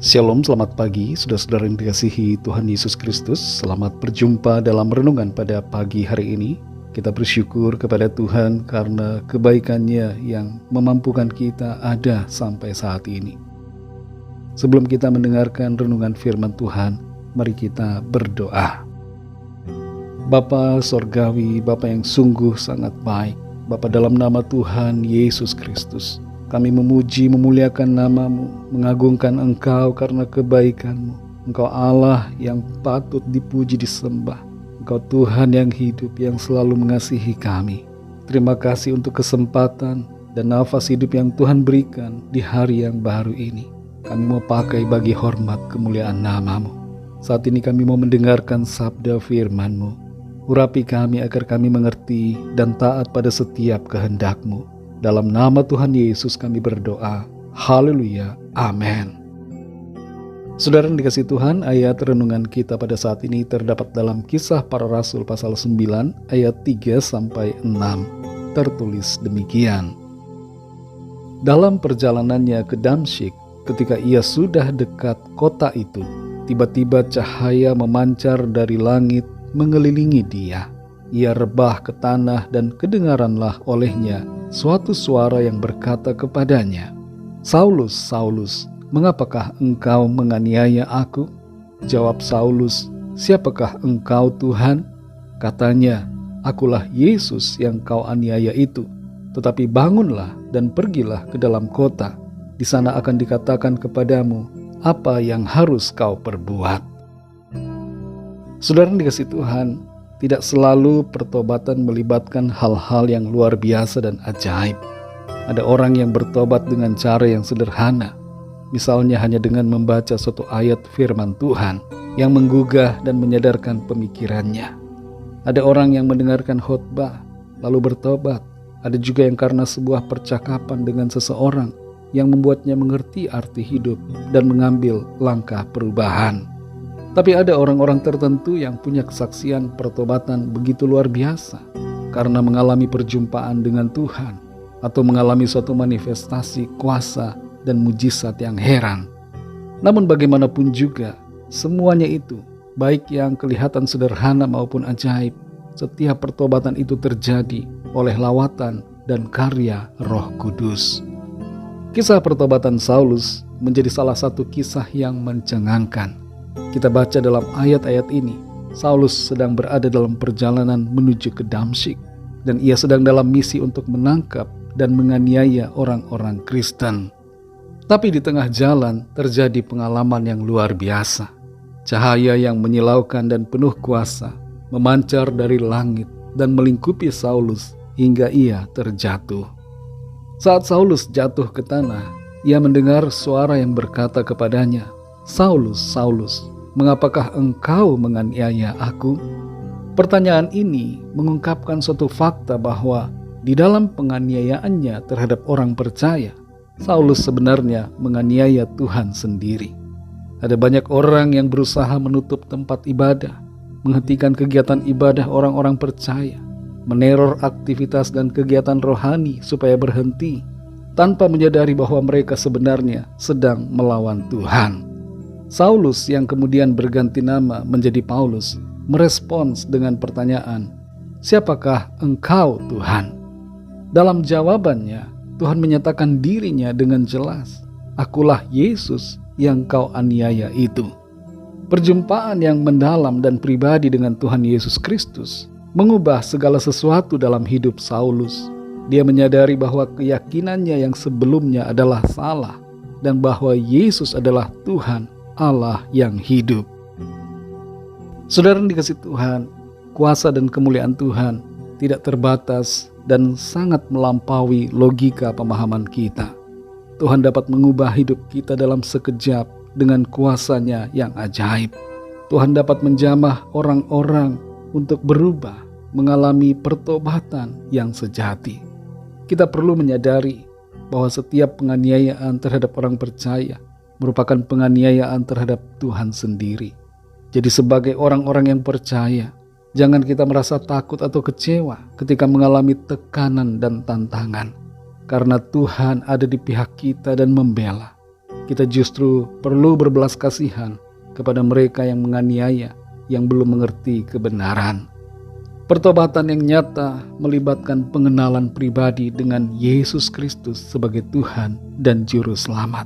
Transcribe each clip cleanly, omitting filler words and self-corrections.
Shalom, selamat pagi, saudara-saudara yang dikasihi Tuhan Yesus Kristus. Selamat berjumpa dalam renungan pada pagi hari ini. Kita bersyukur kepada Tuhan karena kebaikan-Nya yang memampukan kita ada sampai saat ini. Sebelum kita mendengarkan renungan firman Tuhan, mari kita berdoa. Bapa Sorgawi, Bapa yang sungguh sangat baik, Bapa dalam nama Tuhan Yesus Kristus, kami memuji, memuliakan nama-Mu, mengagungkan Engkau karena kebaikan-Mu. Engkau Allah yang patut dipuji, disembah. Engkau Tuhan yang hidup, yang selalu mengasihi kami. Terima kasih untuk kesempatan dan nafas hidup yang Tuhan berikan di hari yang baru ini. Kami mau pakai bagi hormat kemuliaan nama-Mu. Saat ini kami mau mendengarkan sabda firman-Mu. Urapi kami agar kami mengerti dan taat pada setiap kehendak-Mu. Dalam nama Tuhan Yesus kami berdoa. Haleluya. Amin. Saudara yang dikasihi Tuhan, ayat renungan kita pada saat ini terdapat dalam Kisah Para Rasul pasal 9 ayat 3-6. Tertulis demikian. Dalam perjalanannya ke Damsyik, ketika ia sudah dekat kota itu, tiba-tiba cahaya memancar dari langit mengelilingi dia. Ia rebah ke tanah dan kedengaranlah olehnya suatu suara yang berkata kepadanya, "Saulus, Saulus, mengapakah engkau menganiaya aku?" Jawab Saulus, "Siapakah engkau, Tuhan?" Katanya, "Akulah Yesus yang kau aniaya itu. Tetapi bangunlah dan pergilah ke dalam kota. Di sana akan dikatakan kepadamu apa yang harus kau perbuat." Saudara yang dikasihi Tuhan, tidak selalu pertobatan melibatkan hal-hal yang luar biasa dan ajaib. Ada orang yang bertobat dengan cara yang sederhana, misalnya hanya dengan membaca suatu ayat firman Tuhan yang menggugah dan menyadarkan pemikirannya. Ada orang yang mendengarkan khotbah lalu bertobat. Ada juga yang karena sebuah percakapan dengan seseorang yang membuatnya mengerti arti hidup dan mengambil langkah perubahan. Tapi ada orang-orang tertentu yang punya kesaksian pertobatan begitu luar biasa karena mengalami perjumpaan dengan Tuhan atau mengalami suatu manifestasi kuasa dan mujizat yang heran. Namun bagaimanapun juga, semuanya itu, baik yang kelihatan sederhana maupun ajaib, setiap pertobatan itu terjadi oleh lawatan dan karya Roh Kudus. Kisah pertobatan Saulus menjadi salah satu kisah yang mencengangkan. Kita baca dalam ayat-ayat ini, Saulus sedang berada dalam perjalanan menuju ke Damsyik, dan ia sedang dalam misi untuk menangkap dan menganiaya orang-orang Kristen. Tapi di tengah jalan terjadi pengalaman yang luar biasa. Cahaya yang menyilaukan dan penuh kuasa memancar dari langit dan melingkupi Saulus hingga ia terjatuh. Saat Saulus jatuh ke tanah, ia mendengar suara yang berkata kepadanya, "Saulus, Saulus, mengapakah engkau menganiaya aku?" Pertanyaan ini mengungkapkan suatu fakta bahwa di dalam penganiayaannya terhadap orang percaya, Saulus sebenarnya menganiaya Tuhan sendiri. Ada banyak orang yang berusaha menutup tempat ibadah, menghentikan kegiatan ibadah orang-orang percaya, meneror aktivitas dan kegiatan rohani supaya berhenti, tanpa menyadari bahwa mereka sebenarnya sedang melawan Tuhan. Saulus yang kemudian berganti nama menjadi Paulus merespons dengan pertanyaan, "Siapakah engkau, Tuhan?" Dalam jawabannya, Tuhan menyatakan dirinya dengan jelas, "Akulah Yesus yang kau aniaya itu." Perjumpaan yang mendalam dan pribadi dengan Tuhan Yesus Kristus mengubah segala sesuatu dalam hidup Saulus. Dia menyadari bahwa keyakinannya yang sebelumnya adalah salah dan bahwa Yesus adalah Tuhan Allah yang hidup. Saudara yang dikasihi Tuhan, kuasa dan kemuliaan Tuhan tidak terbatas dan sangat melampaui logika pemahaman kita. Tuhan dapat mengubah hidup kita dalam sekejap dengan kuasa-Nya yang ajaib. Tuhan dapat menjamah orang-orang untuk berubah, mengalami pertobatan yang sejati. Kita perlu menyadari bahwa setiap penganiayaan terhadap orang percaya merupakan penganiayaan terhadap Tuhan sendiri. Jadi sebagai orang-orang yang percaya, jangan kita merasa takut atau kecewa ketika mengalami tekanan dan tantangan. Karena Tuhan ada di pihak kita dan membela. Kita justru perlu berbelas kasihan kepada mereka yang menganiaya, yang belum mengerti kebenaran. Pertobatan yang nyata melibatkan pengenalan pribadi dengan Yesus Kristus sebagai Tuhan dan Juru Selamat.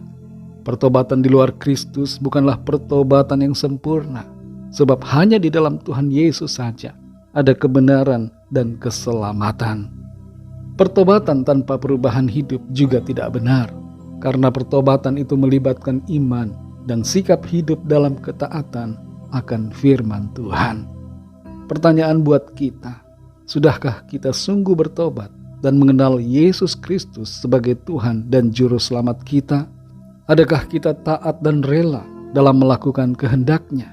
Pertobatan di luar Kristus bukanlah pertobatan yang sempurna, sebab hanya di dalam Tuhan Yesus saja ada kebenaran dan keselamatan. Pertobatan tanpa perubahan hidup juga tidak benar, karena pertobatan itu melibatkan iman dan sikap hidup dalam ketaatan akan firman Tuhan. Pertanyaan buat kita, sudahkah kita sungguh bertobat dan mengenal Yesus Kristus sebagai Tuhan dan Juru Selamat kita? Adakah kita taat dan rela dalam melakukan kehendak-Nya?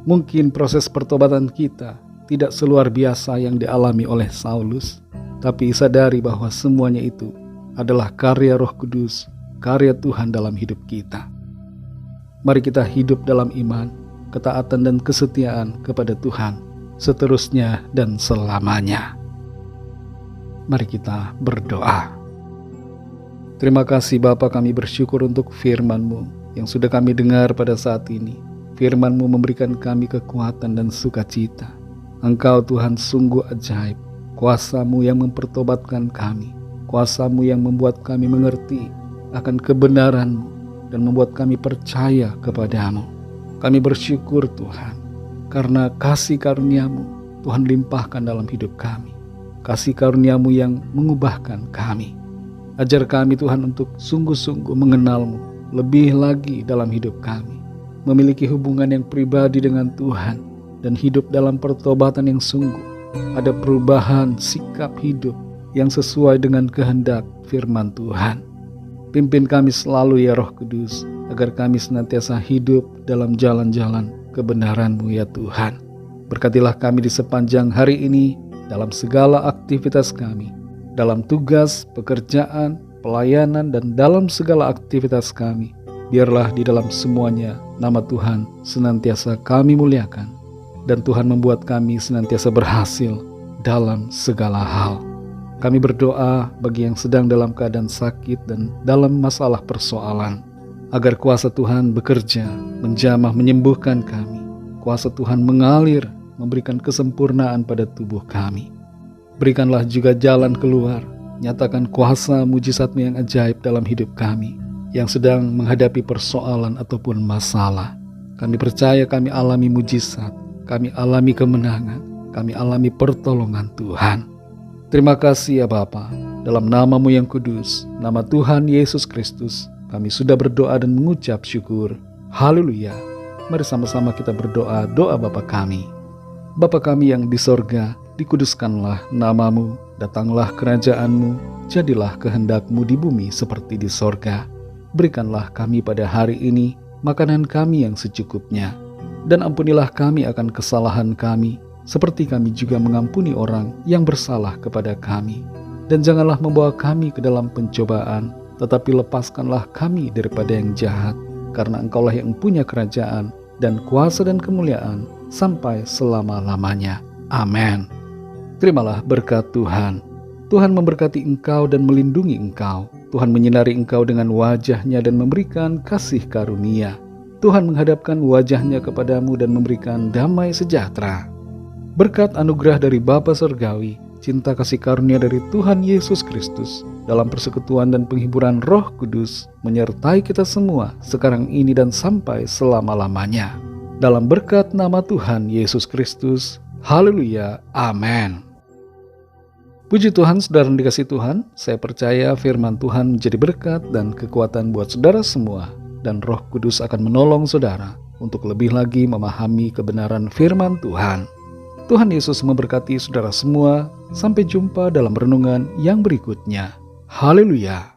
Mungkin proses pertobatan kita tidak seluar biasa yang dialami oleh Saulus, tapi sadari bahwa semuanya itu adalah karya Roh Kudus, karya Tuhan dalam hidup kita. Mari kita hidup dalam iman, ketaatan dan kesetiaan kepada Tuhan seterusnya dan selamanya. Mari kita berdoa. Terima kasih Bapa, kami bersyukur untuk firman-Mu yang sudah kami dengar pada saat ini. Firman-Mu memberikan kami kekuatan dan sukacita. Engkau Tuhan sungguh ajaib. Kuasa-Mu yang mempertobatkan kami. Kuasa-Mu yang membuat kami mengerti akan kebenaran-Mu dan membuat kami percaya kepadamu. Kami bersyukur Tuhan, karena kasih karunia-Mu Tuhan limpahkan dalam hidup kami. Kasih karunia-Mu yang mengubahkan kami. Ajar kami Tuhan untuk sungguh-sungguh mengenal-Mu lebih lagi dalam hidup kami. Memiliki hubungan yang pribadi dengan Tuhan dan hidup dalam pertobatan yang sungguh. Ada perubahan sikap hidup yang sesuai dengan kehendak firman Tuhan. Pimpin kami selalu ya Roh Kudus, agar kami senantiasa hidup dalam jalan-jalan kebenaran-Mu ya Tuhan. Berkatilah kami di sepanjang hari ini, dalam segala aktivitas kami, dalam tugas, pekerjaan, pelayanan, dan dalam segala aktivitas kami. Biarlah di dalam semuanya nama Tuhan senantiasa kami muliakan, dan Tuhan membuat kami senantiasa berhasil dalam segala hal. Kami berdoa bagi yang sedang dalam keadaan sakit dan dalam masalah persoalan, agar kuasa Tuhan bekerja, menjamah, menyembuhkan kami. Kuasa Tuhan mengalir, memberikan kesempurnaan pada tubuh kami. Berikanlah juga jalan keluar, nyatakan kuasa mujizat-Mu yang ajaib dalam hidup kami, yang sedang menghadapi persoalan ataupun masalah. Kami percaya kami alami mujizat, kami alami kemenangan, kami alami pertolongan Tuhan. Terima kasih ya Bapa, dalam nama-Mu yang kudus, nama Tuhan Yesus Kristus, kami sudah berdoa dan mengucap syukur. Haleluya. Mari sama-sama kita berdoa doa Bapa kami. Bapa kami yang di sorga, dikuduskanlah nama-Mu, datanglah kerajaan-Mu, jadilah kehendak-Mu di bumi seperti di sorga. Berikanlah kami pada hari ini makanan kami yang secukupnya, dan ampunilah kami akan kesalahan kami, seperti kami juga mengampuni orang yang bersalah kepada kami. Dan janganlah membawa kami ke dalam pencobaan, tetapi lepaskanlah kami daripada yang jahat, karena Engkaulah yang punya kerajaan dan kuasa dan kemuliaan sampai selama-lamanya. Amin. Terimalah berkat Tuhan. Tuhan memberkati engkau dan melindungi engkau. Tuhan menyinari engkau dengan wajah-Nya dan memberikan kasih karunia. Tuhan menghadapkan wajah-Nya kepadamu dan memberikan damai sejahtera. Berkat anugerah dari Bapa Surgawi, cinta kasih karunia dari Tuhan Yesus Kristus, dalam persekutuan dan penghiburan Roh Kudus, menyertai kita semua sekarang ini dan sampai selama-lamanya. Dalam berkat nama Tuhan Yesus Kristus. Haleluya. Amin. Puji Tuhan, saudara yang dikasihi Tuhan, saya percaya firman Tuhan menjadi berkat dan kekuatan buat saudara semua, dan Roh Kudus akan menolong saudara untuk lebih lagi memahami kebenaran firman Tuhan. Tuhan Yesus memberkati saudara semua. Sampai jumpa dalam renungan yang berikutnya. Haleluya.